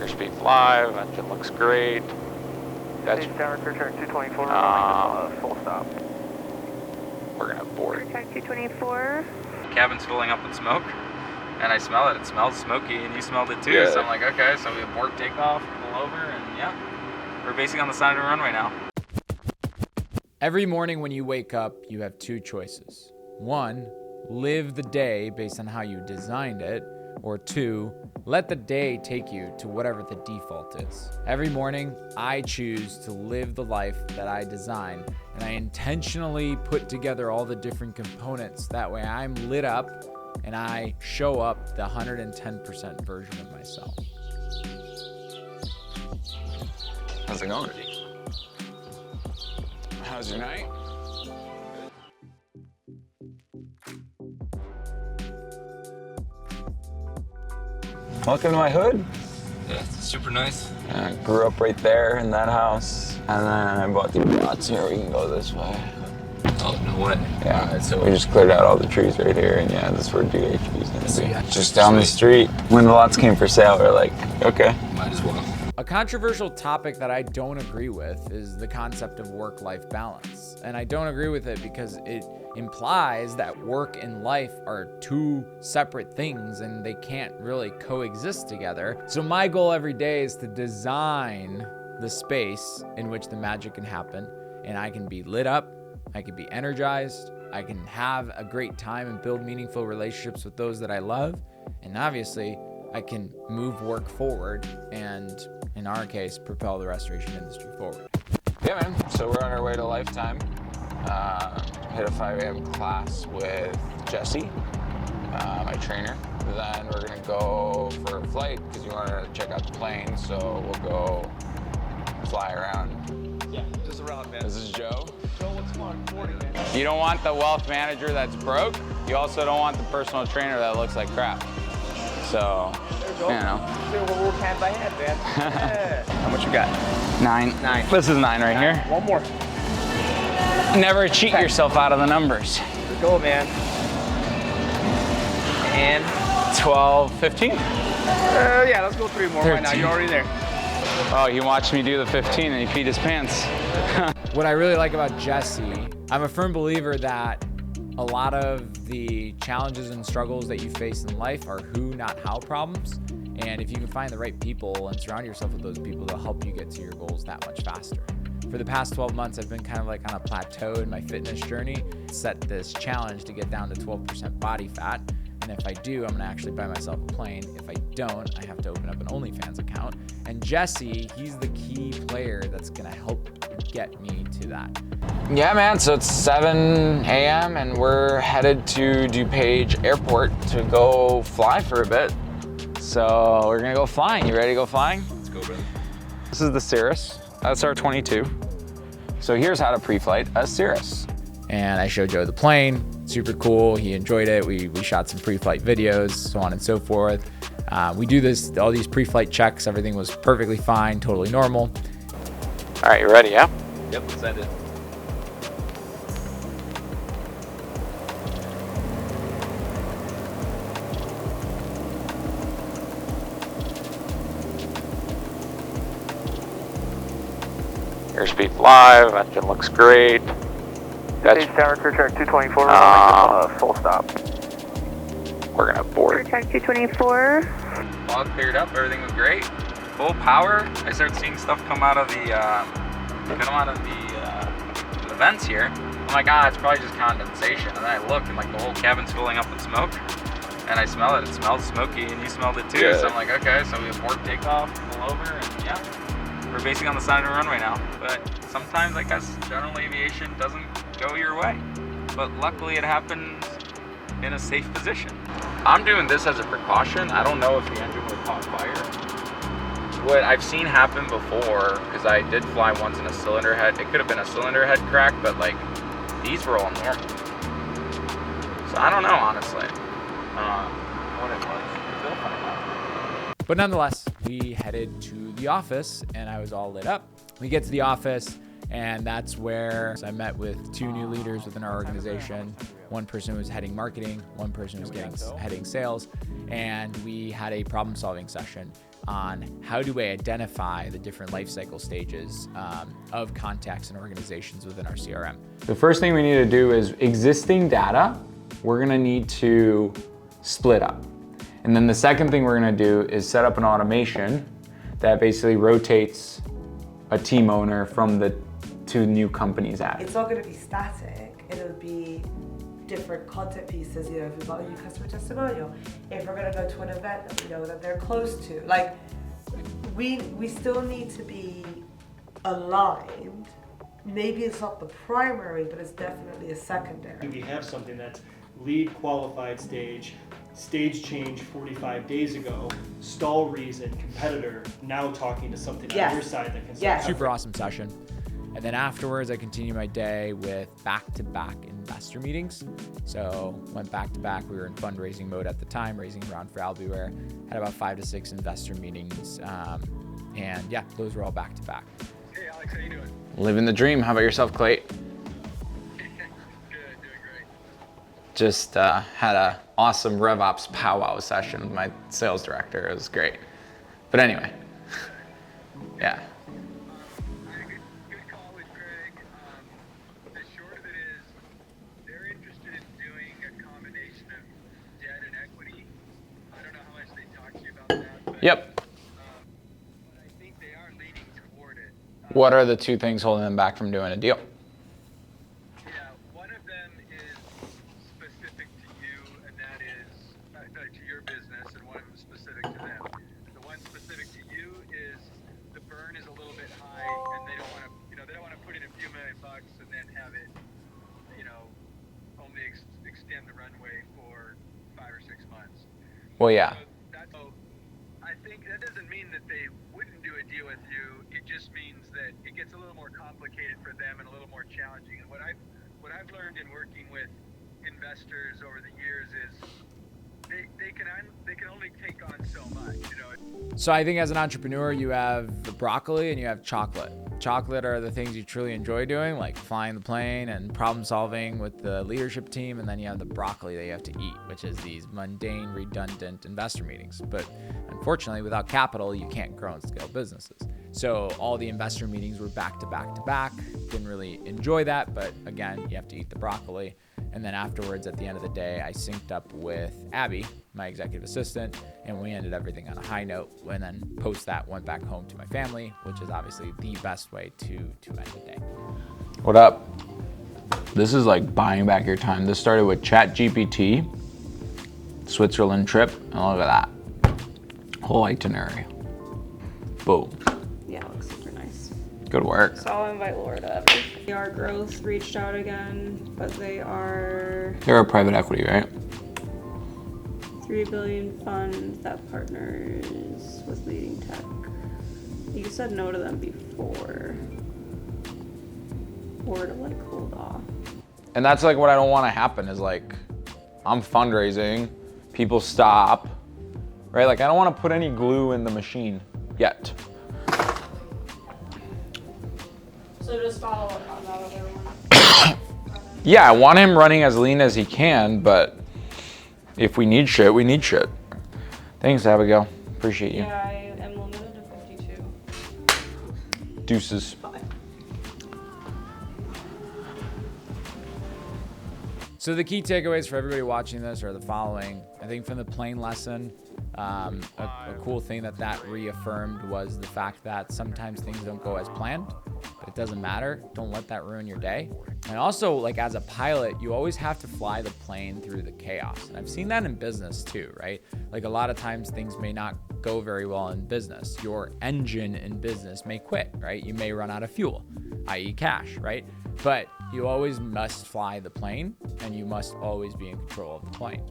Airspeed live, engine looks great. That's downward return 224, full stop. We're gonna board. Return 224. Cabin's filling up with smoke, and I smell it. It smells smoky, and you smelled it too. Yeah. So I'm like, okay, so we abort takeoff, pull over, and yeah, we're basically on the side of the runway now. Every morning when you wake up, you have two choices. One, live the day based on how you designed it, or two, let the day take you to whatever the default is. Every morning, I choose to live the life that I design, and I intentionally put together all the different components. That way I'm lit up and I show up the 110% version of myself. How's it going? How's your night? Welcome to my hood. Yeah, it's super nice. I grew up right there in that house, and then I bought these lots here. We can go this way. Oh, no way. Yeah, Alright, so we just cleared out all the trees right here, and yeah, this is where DHB is gonna be. Yeah. Just down the street. When the lots came for sale, we were like, okay. might as well. A controversial topic that I don't agree with is the concept of work-life balance. And I don't agree with it because it implies that work and life are two separate things and they can't really coexist together. So my goal every day is to design the space in which the magic can happen, and I can be lit up, I can be energized, I can have a great time and build meaningful relationships with those that I love, and obviously I can move work forward and, in our case, propel the restoration industry forward. Yeah, man. So we're on our way to Lifetime. Hit a 5 a.m. class with Jesse, my trainer. Then we're gonna go for a flight because you wanted to check out the plane. So we'll go fly around. Yeah, just around, man. This is Joe. Joe, what's going on 40, man? You don't want the wealth manager that's broke. You also don't want the personal trainer that looks like crap. So, There we go. We'll work hand by hand, man. Yeah. How much you got? 9. 9. This is 9 right here. One more. Never cheat yourself out of the numbers. Let's go, man. And 12, 15. yeah, let's go 3 more. Why not? 13. You're already there. Oh, he watched me do the 15 and he peed his pants. What I really like about Jesse, I'm a firm believer that a lot of the challenges and struggles that you face in life are who, not how problems. And if you can find the right people and surround yourself with those people, they'll help you get to your goals that much faster. For the past 12 months, I've been kind of like on a plateau in my fitness journey. Set this challenge to get down to 12% body fat. And if I do, I'm gonna actually buy myself a plane. If I don't, I have to open up an OnlyFans account. And Jesse, he's the key player that's gonna help get me to that. Yeah, man, so it's 7 a.m. and we're headed to DuPage Airport to go fly for a bit. So we're gonna go flying. You ready to go flying? Let's go, brother. This is the Cirrus. That's our 22. So here's how to pre-flight a Cirrus. And I showed Joe the plane, super cool. He enjoyed it. We shot some pre-flight videos, so on and so forth. We do this, all these pre-flight checks. Everything was perfectly fine, totally normal. All right, you ready, yeah? Yep, send it. Airspeed live, engine looks great. That's, downward return 224, full stop. we're gonna board. Return 224. All cleared up, everything was great. Full power. I started seeing stuff come out of the the vents here. I'm like, it's probably just condensation. And then I look and like the whole cabin's filling up with smoke. And I smell it. It smells smoky, and you smelled it too. Yeah. So I'm like, okay, so we abort takeoff, pull over, and yeah, we're basically on the side of the runway now. But sometimes, I guess, general aviation doesn't go your way. But luckily, it happened in a safe position. I'm doing this as a precaution. I don't know if the engine would caught fire. What I've seen happen before, because I did fly once in a cylinder head. It could have been a cylinder head crack, but like these were all normal. So I don't know, honestly. What it was. We'll find out. But nonetheless, we headed to the office and I was all lit up. We get to the office and that's where I met with 2 new leaders within our organization. One person was heading marketing, one person was heading sales, and we had a problem-solving session. on how do we identify the different life cycle stages of contacts and organizations within our CRM. The first thing we need to do is existing data, we're gonna need to split up. And then the second thing we're gonna do is set up an automation that basically rotates a team owner from the two new companies added. It's not gonna be static, it'll be different content pieces, you know, if we've got a new customer testimonial, if we're gonna go to an event that we know that they're close to, like, we still need to be aligned. Maybe it's not the primary, but it's definitely a secondary. We have something that's lead qualified stage, stage change 45 days ago, stall reason, competitor, now talking to something on your side that can Yes. Super awesome session. And then afterwards, I continue my day with back-to-back investor meetings. So went back-to-back. We were in fundraising mode at the time, raising around for Albi, where had about 5 to 6 investor meetings. And yeah, those were all back-to-back. Hey Alex, how you doing? Living the dream. How about yourself, Clay? Good, doing great. Just had a awesome RevOps powwow session with my sales director. It was great. But anyway, yeah. I had a good call with Greg. The short of it is, they're interested in doing a combination of debt and equity. I don't know how much they talked to you about that. But, Yep. but I think they are leaning toward it. What are the two things holding them back from doing a deal? Yeah, one of them is specific to you, and that is to your business, and one of them is specific to them. The one specific to you is the burn is a little bit high, and they don't want to, they don't want to put in a few $1 million and then have it, only extend the runway for 5 or 6 months. Well, yeah. So I think that doesn't mean that they wouldn't do a deal with you. It just means that it gets a little more complicated for them and a little more challenging. And what I've learned in working with investors over the years is they can only take on so much. So I think as an entrepreneur, you have the broccoli and you have chocolate. Chocolate are the things you truly enjoy doing, like flying the plane and problem solving with the leadership team. And then you have the broccoli that you have to eat, which is these mundane, redundant investor meetings. But unfortunately, without capital, you can't grow and scale businesses. So all the investor meetings were back to back to back. Didn't really enjoy that, but again, you have to eat the broccoli. And then afterwards, at the end of the day, I synced up with Abby, my executive assistant, and we ended everything on a high note. And then post that, went back home to my family, which is obviously the best way to end the day. What up? This is like buying back your time. This started with ChatGPT, Switzerland trip, and look at that. Whole itinerary. Boom. Yeah, it looks super nice. Good work. So I'll invite Laura to everything. Our Growth reached out again, but They're a private equity, right? 3 billion fund that partners with leading tech. You said no to them before. Or to like hold off. And that's like what I don't want to happen is like, I'm fundraising, people stop, right? Like I don't want to put any glue in the machine yet. So just follow up on that other one. Yeah, I want him running as lean as he can, but if we need shit, we need shit. Thanks, Abigail. Appreciate you. Yeah, I am limited to 52. Deuces. So the key takeaways for everybody watching this are the following. I think from the plane lesson, a cool thing that reaffirmed was the fact that sometimes things don't go as planned, but it doesn't matter. Don't let that ruin your day. And also, like as a pilot, you always have to fly the plane through the chaos. And I've seen that in business too, right? Like a lot of times things may not go very well in business. Your engine in business may quit, right? You may run out of fuel, i.e. cash, right? But you always must fly the plane and you must always be in control of the plane.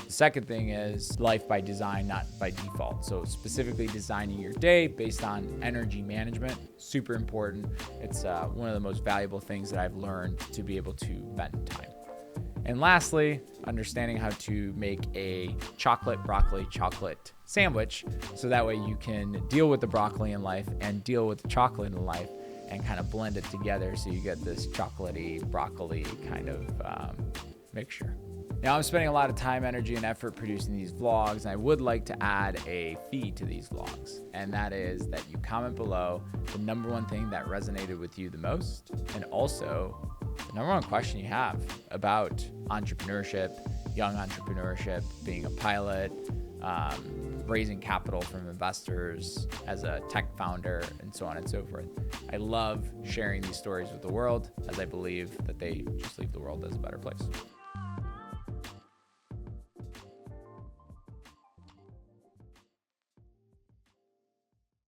The second thing is life by design, not by default. So specifically designing your day based on energy management, super important. It's one of the most valuable things that I've learned to be able to bend time. And lastly, understanding how to make a chocolate broccoli chocolate sandwich. So that way you can deal with the broccoli in life and deal with the chocolate in life and kind of blend it together so you get this chocolatey broccoli kind of mixture. Now I'm spending a lot of time, energy, and effort producing these vlogs, and I would like to add a fee to these vlogs, and that is that you comment below the number one thing that resonated with you the most, and also the number one question you have about entrepreneurship, young entrepreneurship, being a pilot, raising capital from investors as a tech founder, and so on and so forth. I love sharing these stories with the world, as I believe that they just leave the world as a better place.